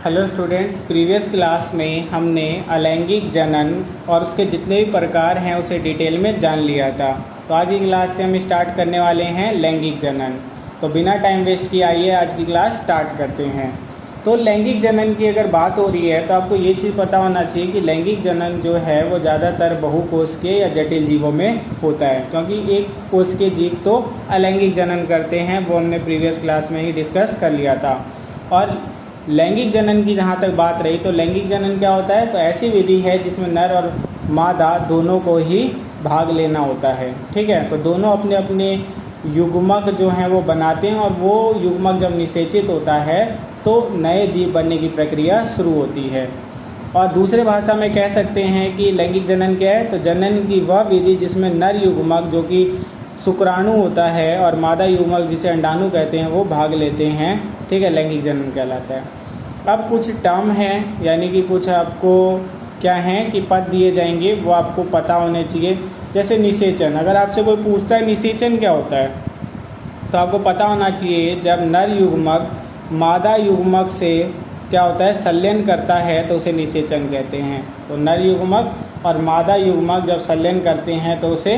Hello students, previous class में हमने अलैंगिक जनन और उसके जितने भी प्रकार हैं उसे डिटेल में जान लिया था। तो आज की क्लास से हम स्टार्ट करने वाले हैं लैंगिक जनन। तो बिना टाइम वेस्ट किए आइए आज की क्लास स्टार्ट करते हैं। तो लैंगिक जनन की अगर बात हो रही है तो आपको ये चीज़ पता होना चाहिए कि लैंगिक जनन जो है वो ज़्यादातर बहुकोशिकीय या जटिल जीवों में होता है, क्योंकि एक कोशिकीय जीव तो अलैंगिक जनन करते हैं, वो हमने प्रीवियस क्लास में ही डिस्कस कर लिया था। और लैंगिक जनन की जहाँ तक बात रही तो लैंगिक जनन क्या होता है, तो ऐसी विधि है जिसमें नर और मादा दोनों को ही भाग लेना होता है। ठीक है, तो दोनों अपने अपने युग्मक जो हैं वो बनाते हैं और वो युग्मक जब निषेचित होता है तो नए जीव बनने की प्रक्रिया शुरू होती है। और दूसरे भाषा में कह सकते हैं कि लैंगिक जनन क्या है, तो जनन की वह विधि जिसमें नर युग्मक जो कि शुक्राणु होता है और मादा युग्मक जिसे अंडाणु कहते हैं वो भाग लेते हैं। ठीक है, लैंगिक जनन कहलाता है। अब कुछ टर्म हैं, यानी कि कुछ आपको क्या हैं कि पद दिए जाएंगे, वो आपको पता होने चाहिए। जैसे निषेचन, अगर आपसे कोई पूछता है निषेचन क्या होता है तो आपको पता होना चाहिए जब नर युग्मक मादा युग्मक से क्या होता है, संलयन करता है तो उसे निषेचन कहते हैं। तो नर युग्मक और मादा युग्मक जब संलयन करते हैं तो उसे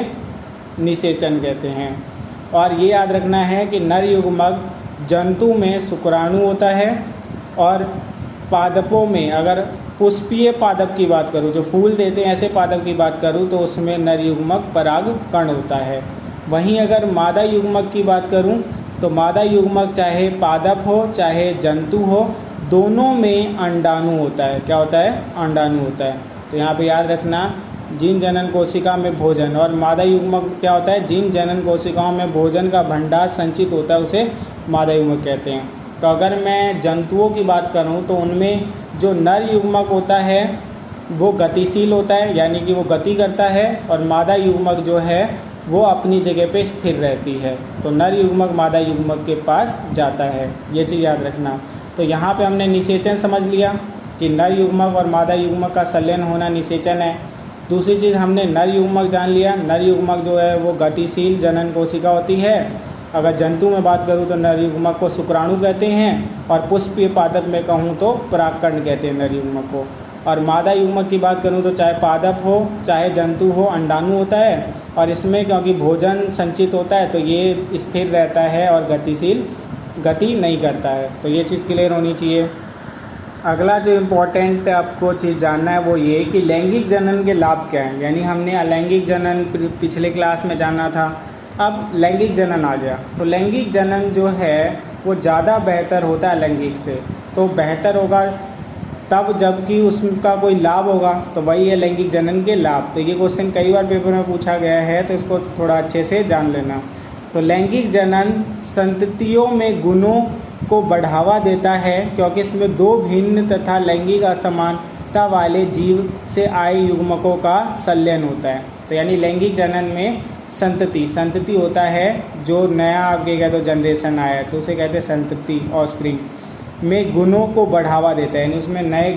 निषेचन कहते हैं। और ये याद रखना है कि नर युग्मक जंतु में शुक्राणु होता है और पादपों में, अगर पुष्पीय पादप की बात करूँ जो फूल देते हैं ऐसे पादप की बात करूँ तो उसमें नर युग्मक पराग कण होता है। वहीं अगर मादा युग्मक की बात करूँ तो मादा युग्मक चाहे पादप हो चाहे जंतु हो, दोनों में अंडाणु होता है। क्या होता है? अंडाणु होता है। तो यहाँ पे याद रखना, जिन जनन कोशिका में भोजन, और मादा युग्मक क्या होता है, जिन जनन कोशिकाओं में भोजन का भंडार संचित होता है उसे मादा युग्मक कहते हैं। तो अगर मैं जंतुओं की बात करूं तो उनमें जो नर युग्मक होता है वो गतिशील होता है, यानी कि वो गति करता है, और मादा युग्मक जो है वो अपनी जगह पे स्थिर रहती है। तो नर युग्मक मादा युग्मक के पास जाता है, ये चीज़ याद रखना। तो यहाँ पे हमने निषेचन समझ लिया कि नर युग्मक और मादा युग्मक का संलयन होना निषेचन है। दूसरी चीज़ हमने नर युग्मक जान लिया, नर युग्मक जो है वो गतिशील जनन कोशिका होती है। अगर जंतु में बात करूँ तो नर युग्मक को शुक्राणु कहते हैं, और पुष्पीय पादप में कहूँ तो परागकण कहते हैं नर युग्मक को। और मादा युग्मक की बात करूँ तो चाहे पादप हो चाहे जंतु हो, अंडाणु होता है, और इसमें क्योंकि भोजन संचित होता है तो ये स्थिर रहता है और गतिशील गति नहीं करता है। तो ये चीज़ क्लियर होनी चाहिए। अगला जो इम्पोर्टेंट आपको चीज़ जानना है वो ये कि लैंगिक जनन के लाभ क्या हैं। यानी हमने अलैंगिक जनन पिछले क्लास में जाना था, अब लैंगिक जनन आ गया। तो लैंगिक जनन जो है वो ज़्यादा बेहतर होता है लैंगिक से। तो बेहतर होगा तब जबकि उसका कोई लाभ होगा, तो वही है लैंगिक जनन के लाभ। तो ये क्वेश्चन कई बार पेपर में पूछा गया है, तो इसको थोड़ा अच्छे से जान लेना। तो लैंगिक जनन संततियों में गुणों को बढ़ावा देता है, क्योंकि इसमें दो भिन्न तथा लैंगिक असमानता वाले जीव से आए युग्मकों का संलयन होता है। तो यानी लैंगिक जनन में संतति होता है, जो नया आपके क्या तो जनरेशन आया है तो उसे कहते हैं संतति, ऑफस्प्रिंग में गुणों को बढ़ावा देता है। यानी उसमें नए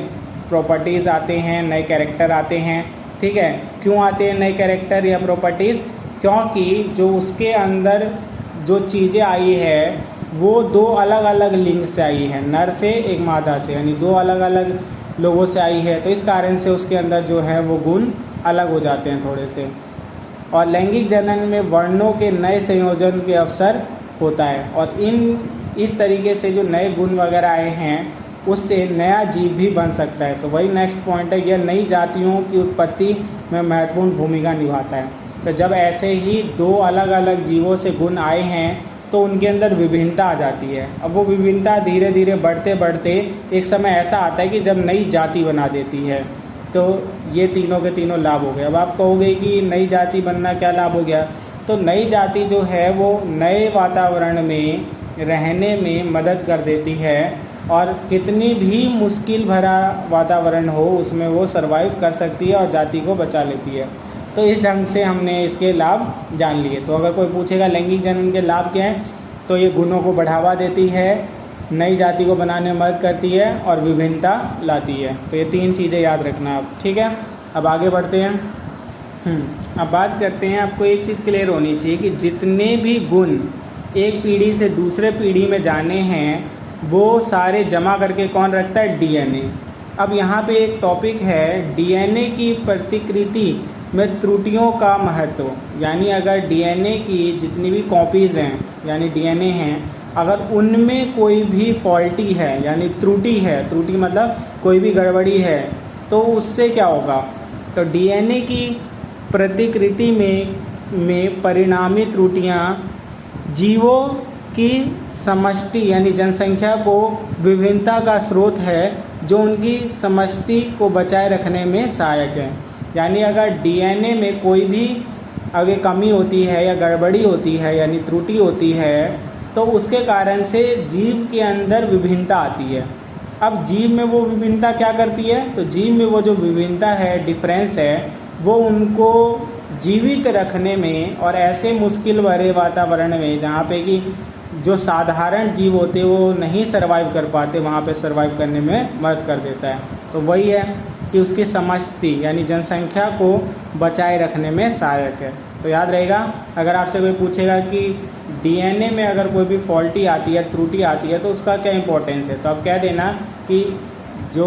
प्रॉपर्टीज़ आते हैं, नए कैरेक्टर आते हैं। ठीक है, क्यों आते हैं नए कैरेक्टर या प्रॉपर्टीज़? क्योंकि जो उसके अंदर जो चीज़ें आई है वो दो अलग अलग लिंग से आई है, नर से एक मादा से, यानी दो अलग अलग लोगों से आई है। तो इस कारण से उसके अंदर जो है वो गुण अलग हो जाते हैं थोड़े से। और लैंगिक जनन में वर्णों के नए संयोजन के अवसर होता है, और इस तरीके से जो नए गुण वगैरह आए हैं उससे नया जीव भी बन सकता है। तो वही नेक्स्ट पॉइंट है, यह नई जातियों की उत्पत्ति में महत्वपूर्ण भूमिका निभाता है। तो जब ऐसे ही दो अलग अलग जीवों से गुण आए हैं तो उनके अंदर विभिन्नता आ जाती है। अब वो विभिन्नता धीरे धीरे बढ़ते बढ़ते एक समय ऐसा आता है कि जब नई जाति बना देती है। तो ये तीनों के तीनों लाभ हो गए। अब आप कहोगे कि नई जाति बनना क्या लाभ हो गया? तो नई जाति जो है वो नए वातावरण में रहने में मदद कर देती है, और कितनी भी मुश्किल भरा वातावरण हो उसमें वो सर्वाइव कर सकती है और जाति को बचा लेती है। तो इस ढंग से हमने इसके लाभ जान लिए। तो अगर कोई पूछेगा लैंगिक जनन के लाभ क्या हैं, तो ये गुणों को बढ़ावा देती है, नई जाति को बनाने में मदद करती है और विभिन्नता लाती है। तो ये तीन चीज़ें याद रखना आप। ठीक है, अब आगे बढ़ते हैं। अब बात करते हैं, आपको एक चीज़ क्लियर होनी चाहिए कि जितने भी गुण एक पीढ़ी से दूसरे पीढ़ी में जाने हैं वो सारे जमा करके कौन रखता है? डीएनए। अब यहाँ पे एक टॉपिक है डीएनए की प्रतिकृति में त्रुटियों का महत्व। यानी अगर डीएनए की जितनी भी कॉपीज़ हैं यानी डीएनए हैं, अगर उनमें कोई भी फॉल्टी है यानी त्रुटि है, त्रुटि मतलब कोई भी गड़बड़ी है, तो उससे क्या होगा? तो डीएनए की प्रतिकृति में परिणामी त्रुटियां जीवों की समष्टि यानी जनसंख्या को विभिन्नता का स्रोत है, जो उनकी समष्टि को बचाए रखने में सहायक है। यानी अगर डीएनए में कोई भी अगर कमी होती है या गड़बड़ी होती है यानी त्रुटि होती है, तो उसके कारण से जीव के अंदर विभिन्नता आती है। अब जीव में वो विभिन्नता क्या करती है? तो जीव में वो जो विभिन्नता है, डिफरेंस है, वो उनको जीवित रखने में और ऐसे मुश्किल भरे वातावरण में जहाँ पे कि जो साधारण जीव होते वो नहीं सर्वाइव कर पाते, वहाँ पे सर्वाइव करने में मदद कर देता है। तो वही है कि उसकी समष्टि यानी जनसंख्या को बचाए रखने में सहायक है। तो याद रहेगा, अगर आपसे कोई पूछेगा कि डीएनए में अगर कोई भी फॉल्टी आती है, त्रुटि आती है, तो उसका क्या इंपॉर्टेंस है, तो आप कह देना कि जो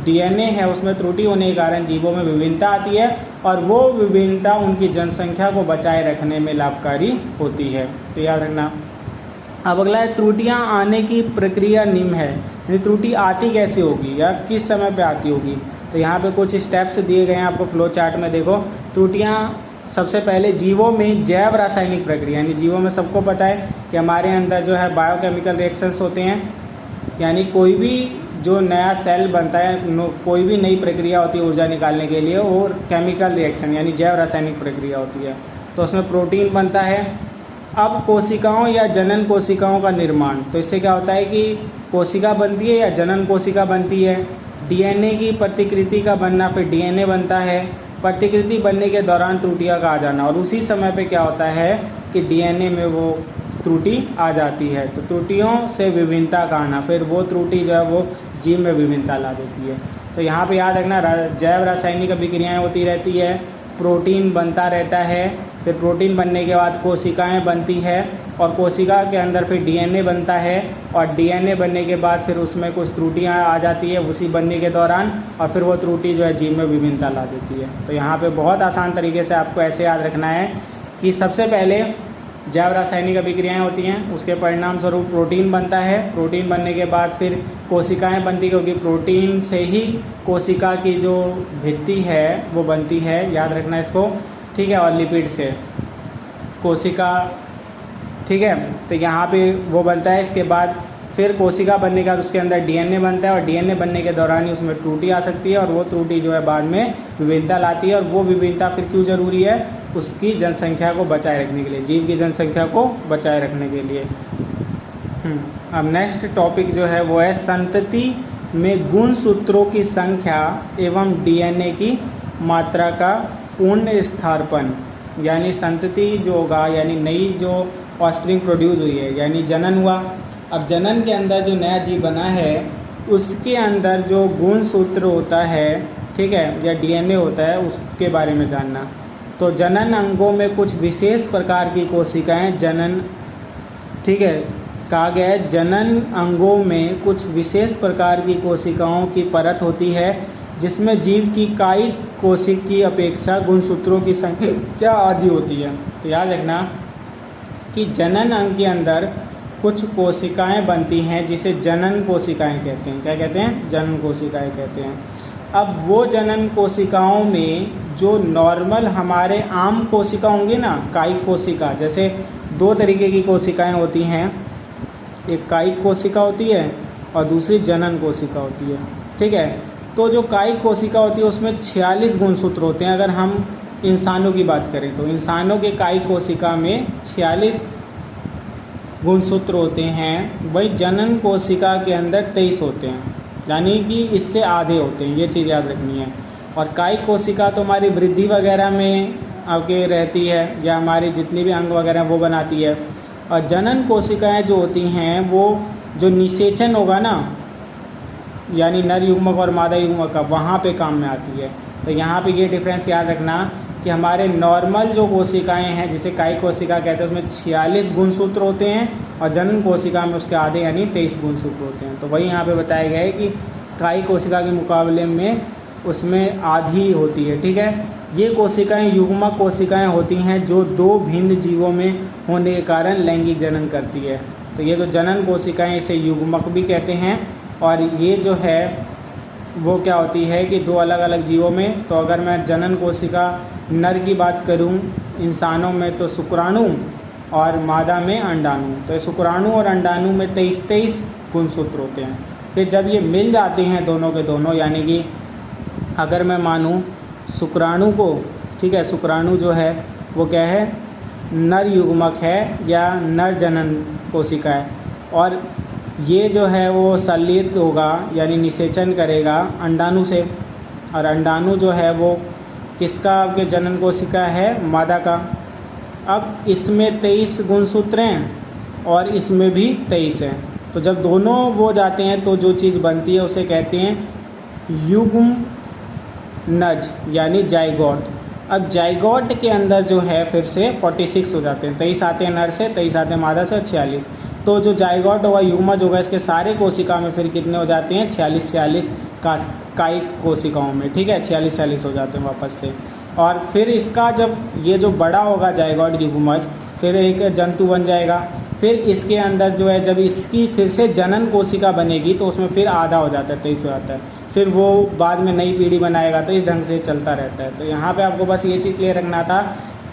डीएनए है उसमें त्रुटि होने के कारण जीवों में विभिन्नता आती है और वो विभिन्नता उनकी जनसंख्या को बचाए रखने में लाभकारी होती है। तो याद रखना। अब अगला है त्रुटियां आने की प्रक्रिया निम्न है, यानी त्रुटि आती कैसे होगी या किस समय पे आती होगी। तो यहाँ पे कुछ स्टेप्स दिए गए हैं आपको फ्लो चार्ट में। देखो, त्रुटियां सबसे पहले जीवों में जैव रासायनिक प्रक्रिया, यानी जीवों में सबको पता है कि हमारे अंदर जो है बायोकेमिकल रिएक्शंस होते हैं, यानी कोई भी जो नया सेल बनता है, कोई भी नई प्रक्रिया होती है ऊर्जा निकालने के लिए, और केमिकल रिएक्शन यानी जैव रासायनिक प्रक्रिया होती है। तो उसमें प्रोटीन बनता है। अब कोशिकाओं या जनन कोशिकाओं का निर्माण, तो इससे क्या होता है कि कोशिका बनती है या जनन कोशिका बनती है। डीएनए की प्रतिकृति का बनना, फिर डीएनए बनता है। प्रतिकृति बनने के दौरान त्रुटियां का आ जाना, और उसी समय पे क्या होता है कि डीएनए में वो त्रुटि आ जाती है। तो त्रुटियों से विभिन्नता का आना, फिर वो त्रुटि जो है वो जीव में विभिन्नता ला देती है। तो यहाँ पे याद रखना, जैव रासायनिक अभिक्रियाएँ होती रहती है, प्रोटीन बनता रहता है, फिर प्रोटीन बनने के बाद कोशिकाएं बनती है, और कोशिका के अंदर फिर डीएनए बनता है, और डीएनए बनने के बाद फिर उसमें कुछ त्रुटियां आ जाती है उसी बनने के दौरान, और फिर वो त्रुटि जो है जीव में विभिन्नता ला देती है। तो यहाँ पे बहुत आसान तरीके से आपको ऐसे याद रखना है कि सबसे पहले जैव रासायनिक अभिक्रियाएँ होती हैं, उसके परिणाम स्वरूप प्रोटीन बनता है। प्रोटीन बनने के बाद फिर कोशिकाएं बनती, क्योंकि प्रोटीन से ही कोशिका की जो भित्ति है वो बनती है, याद रखना इसको, ठीक है। और लिपिड से कोशिका, ठीक है। तो यहाँ पे वो बनता है। इसके बाद फिर कोशिका बनने के बाद उसके अंदर डीएनए बनता है, और डीएनए बनने के दौरान ही उसमें त्रुटि आ सकती है, और वो त्रुटि जो है बाद में विभिन्नता लाती है। और वो विभिन्नता फिर क्यों ज़रूरी है? उसकी जनसंख्या को बचाए रखने के लिए, जीव की जनसंख्या को बचाए रखने के लिए। अब नेक्स्ट टॉपिक जो है वो है संतति में गुणसूत्रों की संख्या एवं डीएनए की मात्रा का पूर्ण स्थापन। यानी संतति जो होगा, यानी नई जो ऑस्प्रिंग प्रोड्यूस हुई है, यानी जनन हुआ। अब जनन के अंदर जो नया जीव बना है उसके अंदर जो गुणसूत्र होता है, ठीक है, या डीएनए होता है, उसके बारे में जानना। तो जनन अंगों में कुछ विशेष प्रकार की कोशिकाएं जनन, ठीक है, कहा गया है जनन अंगों में कुछ विशेष प्रकार की कोशिकाओं की परत होती है, जिसमें जीव की कायिक कोशिका की अपेक्षा गुणसूत्रों की संख्या अधिक होती है। तो याद रखना कि जनन अंग के अंदर कुछ कोशिकाएं बनती हैं जिसे जनन कोशिकाएं कहते हैं। क्या कहते हैं? जनन कोशिकाएं कहते हैं। अब वो जनन कोशिकाओं में जो नॉर्मल हमारे आम कोशिका होंगी ना, कायिक कोशिका, जैसे दो तरीके की कोशिकाएं होती हैं, एक कायिक कोशिका होती है और दूसरी जनन कोशिका होती है, ठीक है। तो जो कायिक कोशिका होती है उसमें 46 गुणसूत्र होते हैं। अगर हम इंसानों की बात करें तो इंसानों के कायिक कोशिका में 46 गुणसूत्र होते हैं, वही जनन कोशिका के अंदर 23 होते हैं, यानी कि इससे आधे होते हैं। ये चीज़ याद रखनी है। और कायिक कोशिका तो हमारी वृद्धि वगैरह में आगे रहती है, या हमारी जितनी भी अंग वगैरह वो बनाती है। और जनन कोशिकाएं जो होती हैं वो जो निषेचन होगा ना, यानी नर युग्मक और मादा युग्मक का, वहाँ पे काम में आती है। तो यहाँ पे ये डिफरेंस याद रखना कि हमारे नॉर्मल जो कोशिकाएं हैं, जिसे कायी कोशिका कहते हैं, उसमें 46 गुणसूत्र होते हैं और जनन कोशिका में उसके आधे यानी 23 गुणसूत्र होते हैं। तो वही यहाँ पे बताया गया है कि कायी कोशिका के मुकाबले में उसमें आधी होती है। ठीक है, ये कोशिकाएं युग्मक कोशिकाएं होती हैं जो दो भिन्न जीवों में होने के कारण लैंगिक जनन करती है। तो ये जो जनन कोशिकाएं, इसे युग्मक भी कहते हैं। और ये जो है वो क्या होती है कि दो अलग अलग जीवों में, तो अगर मैं जनन कोशिका नर की बात करूं इंसानों में तो शुक्राणु और मादा में अंडाणु। तो ये शुक्राणु और अंडाणु में 23 गुणसूत्र होते हैं। फिर जब ये मिल जाते हैं दोनों के दोनों, यानी कि अगर मैं मानूं शुक्राणु को, ठीक है, शुक्राणु जो है वो क्या है, नर युग्मक है या नर जनन कोशिका है, और ये जो है वो सलित होगा यानी निषेचन करेगा अंडाणु से, और अंडाणु जो है वो किसका आपके जनन कोशिका है, मादा का। अब इसमें 23 गुणसूत्र हैं और इसमें भी 23 हैं। तो जब दोनों वो जाते हैं तो जो चीज़ बनती है उसे कहते हैं युग्म नज यानी जाइगोट। अब जाइगोट के अंदर जो है फिर से 46 हो जाते हैं, 23 आते हैं नर से, 23 आते हैं मादा से, 46। तो जो जाइगोट होगा, युग्मज होगा, इसके सारे कोशिका में फिर कितने हो जाते हैं, 46 कायी कोशिकाओं में। ठीक है, 46 हो जाते हैं वापस से। और फिर इसका जब ये जो बड़ा होगा जाइगोट युग्मज, फिर एक जंतु बन जाएगा। फिर इसके अंदर जो है जब इसकी फिर से जनन कोशिका बनेगी तो उसमें फिर आधा हो जाता है, 23 हो जाता है। फिर वो बाद में नई पीढ़ी बनाएगा, तो इस ढंग से चलता रहता है। तो यहाँ पे आपको बस ये चीज़ क्लियर रखना था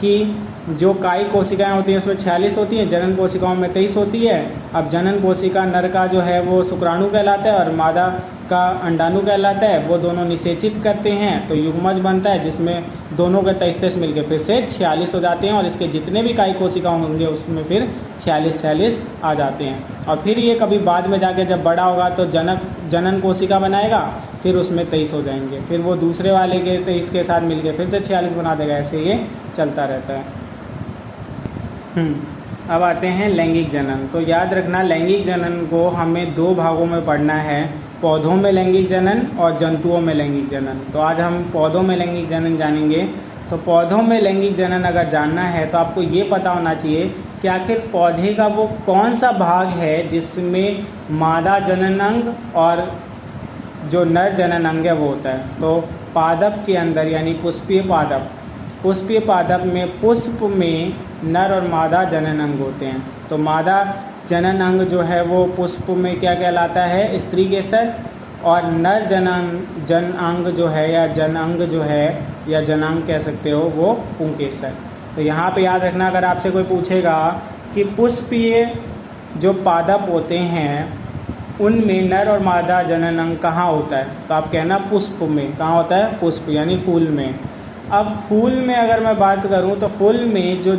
कि जो कायी कोशिकाएं होती हैं उसमें 46 होती हैं, जनन कोशिकाओं में 23 होती है। अब जनन कोशिका नर का जो है वो शुक्राणु कहलाता है और मादा का अंडाणु कहलाता है। वो दोनों निषेचित करते हैं तो युग्मज बनता है, जिसमें दोनों के 23 मिलकर फिर से 46 हो जाते हैं, और इसके जितने भी कायी कोशिका होंगे उसमें फिर 46 आ जाते हैं। और फिर ये कभी बाद में जाके जब बड़ा होगा तो जनन कोशिका बनाएगा, फिर उसमें 23 हो जाएंगे, फिर वो दूसरे वाले के 23 के साथ मिलके फिर से 46 बना देगा। ऐसे ये चलता रहता है। अब आते हैं लैंगिक जनन। तो याद रखना, लैंगिक जनन को हमें दो भागों में पढ़ना है, पौधों में लैंगिक जनन और जंतुओं में लैंगिक जनन। तो आज हम पौधों में लैंगिक जनन जानेंगे। तो पौधों में लैंगिक जनन अगर जानना है तो आपको ये पता होना चाहिए कि आखिर पौधे का वो कौन सा भाग है जिसमें मादा जनन अंग और जो नर जनन अंग है वो होता है। तो पादप के अंदर यानी पुष्पीय पादप में पुष्प में नर और मादा जनन अंग होते हैं। तो मादा जनन अंग जो है वो पुष्प में क्या कहलाता है, स्त्री केसर, और नर जन अंग जो है या जन अंग जो है या जनांग कह सकते हो वो पुंकेसर। तो यहाँ पे याद रखना, अगर आपसे कोई पूछेगा कि पुष्पीय जो पादप होते हैं उनमें नर और मादा जनन अंग कहाँ होता है, तो आप कहना पुष्प में। कहाँ होता है, पुष्प यानी फूल में। अब फूल में अगर मैं बात करूँ तो फूल में जो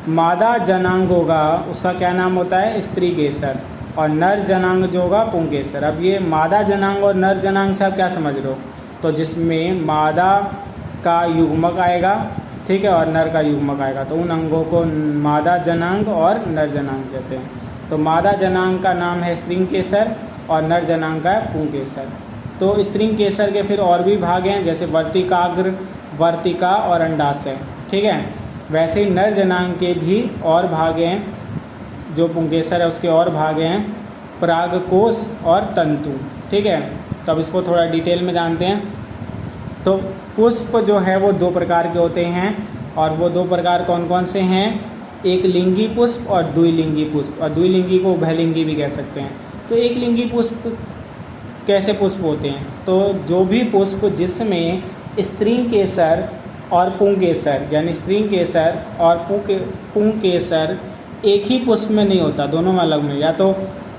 मादा जनांग होगा उसका क्या नाम होता है, स्त्री केसर, और नर जनांग जो होगा पुंकेसर। अब ये मादा जनांग और नर जनांग से आप क्या समझ रहे हो, तो जिसमें मादा का युग्मक आएगा, ठीक है, और नर का युग्मक आएगा, तो उन अंगों को मादा जनांग और नर जनांग कहते हैं। तो मादा जनांग का नाम है स्त्रींग केसर और नर जनांग का है पुंकेसर। तो स्त्रींग केसर के फिर और भी भाग हैं, जैसे वर्तिकाग्र, वर्तिका और अंडाशय, ठीक है। वैसे ही नर जनांग के भी और भाग हैं, जो पुंकेसर है उसके और भाग हैं, परागकोश और तंतु, ठीक है। तो अब इसको थोड़ा डिटेल में जानते हैं। तो पुष्प जो है वो दो प्रकार के होते हैं, और वो दो प्रकार कौन कौन से हैं, एक लिंगी पुष्प और द्विलिंगी पुष्प, और द्विलिंगी को उभयलिंगी भी कह सकते हैं। तो एक लिंगी पुष्प कैसे पुष्प होते हैं, तो जो भी पुष्प जिसमें स्त्रींग केसर और पुंकेसर यानी स्त्रींग केसर और पुंकेसर एक ही पुष्प में नहीं होता, दोनों में अलग में, या तो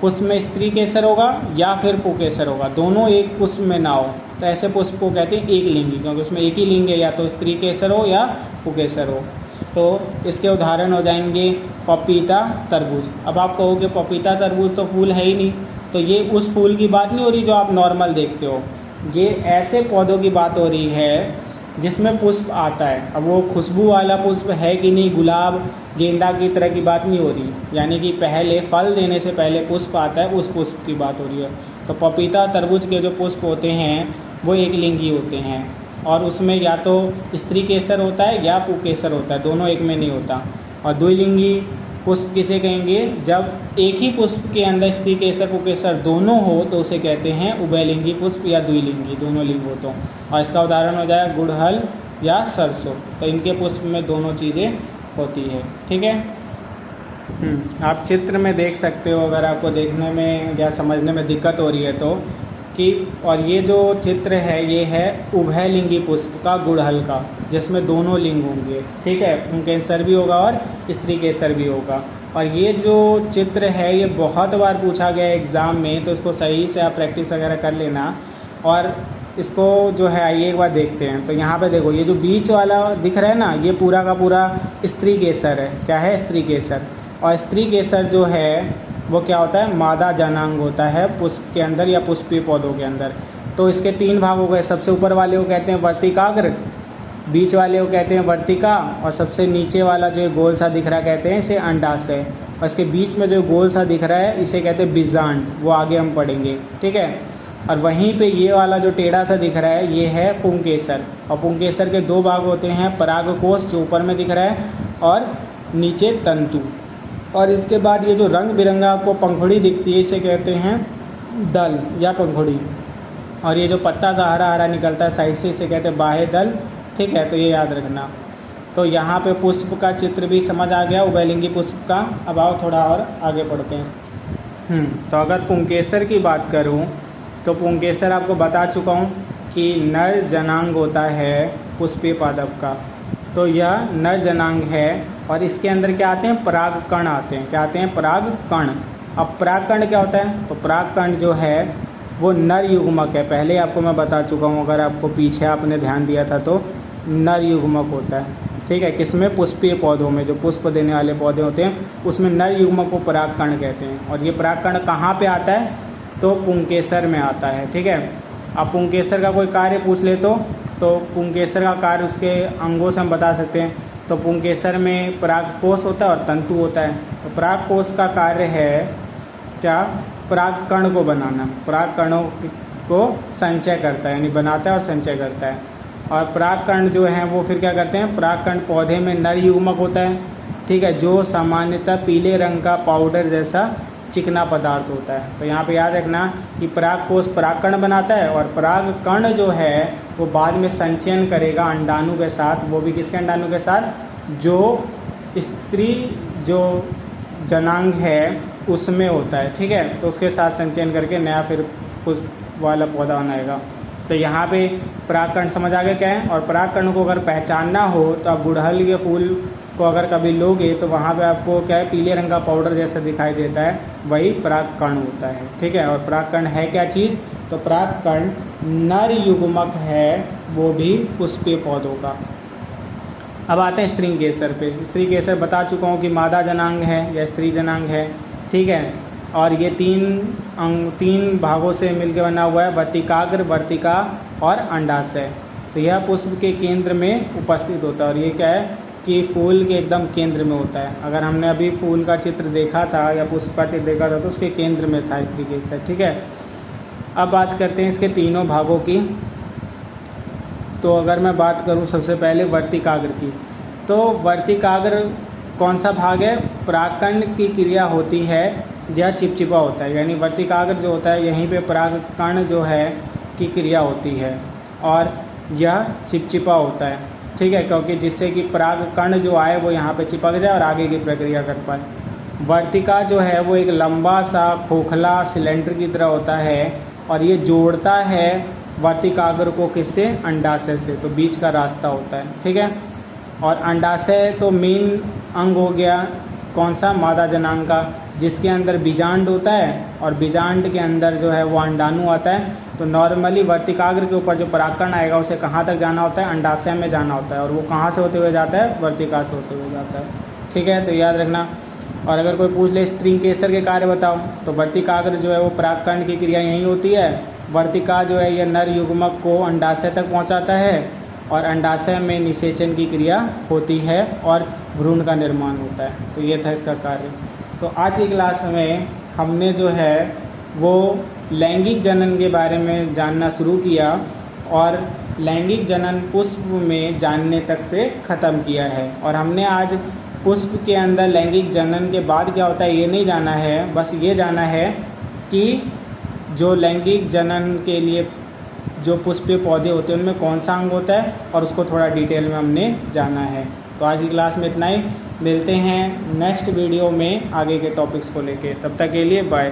पुष्प में स्त्री केसर होगा या फिर पुंकेसर होगा, दोनों एक पुष्प में ना हो, तो ऐसे पुष्प को कहते हैं एक लिंगी, क्योंकि उसमें एक ही लिंग है, या तो स्त्री केसर हो या पुंकेसर हो। तो इसके उदाहरण हो जाएंगे पपीता, तरबूज। अब आप कहोगे पपीता तरबूज तो फूल है ही नहीं, तो ये उस फूल की बात नहीं हो रही जो आप नॉर्मल देखते हो, ये ऐसे पौधों की बात हो रही है जिसमें पुष्प आता है। अब वो खुशबू वाला पुष्प है कि नहीं, गुलाब गेंदा की तरह की बात नहीं हो रही, यानी कि पहले फल देने से पहले पुष्प आता है, उस पुष्प की बात हो रही है। तो पपीता तरबूज के जो पुष्प होते हैं वो एक लिंगी होते हैं, और उसमें या तो स्त्री केसर होता है या पुंकेसर होता है, दोनों एक में नहीं होता। और द्विलिंगी पुष्प किसे कहेंगे? जब एक ही पुष्प के अंदर स्त्री केसर पुंकेसर दोनों हो तो उसे कहते हैं उभयलिंगी पुष्प या द्विलिंगी, दोनों लिंग हो तो। और इसका उदाहरण हो जाए गुड़हल या सरसों, तो इनके पुष्प में दोनों चीज़ें होती है। ठीक है। आप चित्र में देख सकते हो, अगर आपको देखने में या समझने में दिक्कत हो रही है तो, कि और ये जो चित्र है ये है उभयलिंगी पुष्प का, गुड़हल का, जिसमें दोनों लिंग होंगे। ठीक है, पुंकेसर भी होगा और स्त्री केसर भी होगा। और ये जो चित्र है ये बहुत बार पूछा गया है एग्ज़ाम में, तो इसको सही से आप प्रैक्टिस वगैरह कर लेना। और इसको जो है आइए एक बार देखते हैं। तो यहाँ पे देखो, ये जो बीच वाला दिख रहा है ना, ये पूरा का पूरा स्त्री केसर है। क्या है? स्त्री केसर। और स्त्री केसर जो है वो क्या होता है? मादा जनांग होता है पुष्प के अंदर या पुष्पीय पौधों के अंदर। तो इसके 3 भाग हो गए। सबसे ऊपर वाले को कहते हैं वर्तिकाग्र, बीच वाले को कहते हैं वर्तिका, और सबसे नीचे वाला जो गोल सा दिख रहा है कहते हैं इसे अंडाशय। और इसके बीच में जो गोल सा दिख रहा है इसे कहते हैं बीजांड, वो आगे हम पढ़ेंगे। ठीक है। और वहीं पे ये वाला जो टेढ़ा सा दिख रहा है ये है पुंकेसर। और पुंकेसर के 2 भाग होते हैं, परागकोश जो ऊपर में दिख रहा है और नीचे तंतु। और इसके बाद ये जो रंग बिरंगा आपको पंखुड़ी दिखती है इसे कहते हैं दल या पंखुड़ी। और ये जो पत्ता सा हरा हरा निकलता है साइड से इसे कहते हैं बाह्य दल। ठीक है, तो ये याद रखना। तो यहाँ पे पुष्प का चित्र भी समझ आ गया, उभयलिंगी पुष्प का। अब आओ थोड़ा और आगे पढ़ते हैं। तो अगर पुंकेसर की बात करूँ तो पुंकेसर आपको बता चुका हूँ कि नर जनांग होता है पुष्पीय पादप का। तो यह नर जनांग है और इसके अंदर क्या आते हैं? परागकण आते हैं। क्या आते हैं? परागकण। अब परागकण क्या होता है? तो परागकण जो है वो नर युग्मक है। पहले आपको मैं बता चुका हूँ, अगर आपको पीछे आपने ध्यान दिया था तो नर युग्मक होता है। ठीक है, किसमें? पुष्पीय पौधों में, जो पुष्प देने वाले पौधे होते हैं उसमें नर युग्मक को परागकण कहते हैं। और ये परागकण कहाँ पे आता है? तो पुंकेसर में आता है। ठीक है। अब पुंकेसर का कोई कार्य पूछ ले तो पुंकेसर का कार्य उसके अंगों से हम बता सकते हैं। तो पुंकेसर में परागकोश होता है और तंतु होता है। तो परागकोश का कार्य है क्या? परागकण को बनाना, परागकणों को संचय करता है, यानी बनाता है और संचय करता है। और परागकण जो हैं वो फिर क्या करते हैं? परागकण पौधे में नर युग्मक होता है। ठीक है, जो सामान्यतः पीले रंग का पाउडर जैसा चिकना पदार्थ होता है। तो यहाँ पे याद रखना कि परागकोश परागकण बनाता है और परागकण जो है वो बाद में संचयन करेगा अंडाणु के साथ। वो भी किसके अंडाणु के साथ? जो स्त्री जो जनांग है उसमें होता है। ठीक है, तो उसके साथ संचयन करके नया फिर पुष्प वाला पौधा बनाएगा। तो यहाँ पे परागकण समझ आ गया क्या है। और परागकण को अगर पहचानना हो तो आप गुड़हल के फूल को अगर कभी लोगे तो वहाँ पे आपको क्या है? पीले रंग का पाउडर जैसा दिखाई देता है, वही परागकण होता है। ठीक है। और परागकण है क्या चीज़? तो परागकण नर युग्मक है, वो भी पुष्पीय पौधों का। अब आते हैं स्त्री केसर पे। स्त्री केसर बता चुका हूँ कि मादा जनांग है या स्त्री जनांग है। ठीक है। और ये 3 भागों से मिलकर बना हुआ है, वर्तिकाग्र, वर्तिका और अंडाशय। तो यह पुष्प के केंद्र में उपस्थित होता है। और ये क्या है कि फूल के एकदम केंद्र में होता है। अगर हमने अभी फूल का चित्र देखा था या पुष्प का चित्र देखा था तो उसके केंद्र में था स्त्री केसर। ठीक है। अब बात करते हैं इसके 3 भागों की। तो अगर मैं बात करूं सबसे पहले वर्तिकाग्र की, तो वर्तिकाग्र कौन सा भाग है? परागकण की क्रिया होती है, यह चिपचिपा होता है। यानी वर्तिकाग्र जो होता है यहीं पे परागकण जो है की क्रिया होती है और यह चिपचिपा होता है। ठीक है, क्योंकि जिससे कि परागकण जो आए वो यहाँ पे चिपक जाए और आगे की प्रक्रिया कर पाए। वर्तिका जो है वो एक लंबा सा खोखला सिलेंडर की तरह होता है और ये जोड़ता है वर्तिकाग्र को किससे? अंडाशय से। तो बीच का रास्ता होता है। ठीक है। और अंडाशय तो मेन अंग हो गया कौन सा? मादा जनांग का, जिसके अंदर बीजांड होता है और बीजांड के अंदर जो है वो अंडाणु आता है। तो नॉर्मली वर्तिकाग्र के ऊपर जो परागकण आएगा उसे कहाँ तक जाना होता है? अंडाशय में जाना होता है। और वो कहाँ से होते हुए जाता है? वर्तिका से होते हुए जाता है। ठीक है, तो याद रखना। और अगर कोई पूछ ले स्त्री केसर के कार्य बताओ, तो वर्तिकाग्र जो है वो परागकण की क्रिया यही होती है। वर्तिका जो है यह नर युग्मक को अंडाशय तक पहुँचाता है और अंडाशय में निषेचन की क्रिया होती है और भ्रूण का निर्माण होता है। तो ये था इसका कार्य। तो आज की क्लास में हमने जो है वो लैंगिक जनन के बारे में जानना शुरू किया और लैंगिक जनन पुष्प में जानने तक पे ख़त्म किया है। और हमने आज पुष्प के अंदर लैंगिक जनन के बाद क्या होता है ये नहीं जाना है, बस ये जाना है कि जो लैंगिक जनन के लिए जो पुष्पीय पौधे होते हैं उनमें कौन सा अंग होता है और उसको थोड़ा डिटेल में हमने जाना है। तो आज की क्लास में इतना ही, मिलते हैं नेक्स्ट वीडियो में आगे के टॉपिक्स को लेके। तब तक के लिए बाय।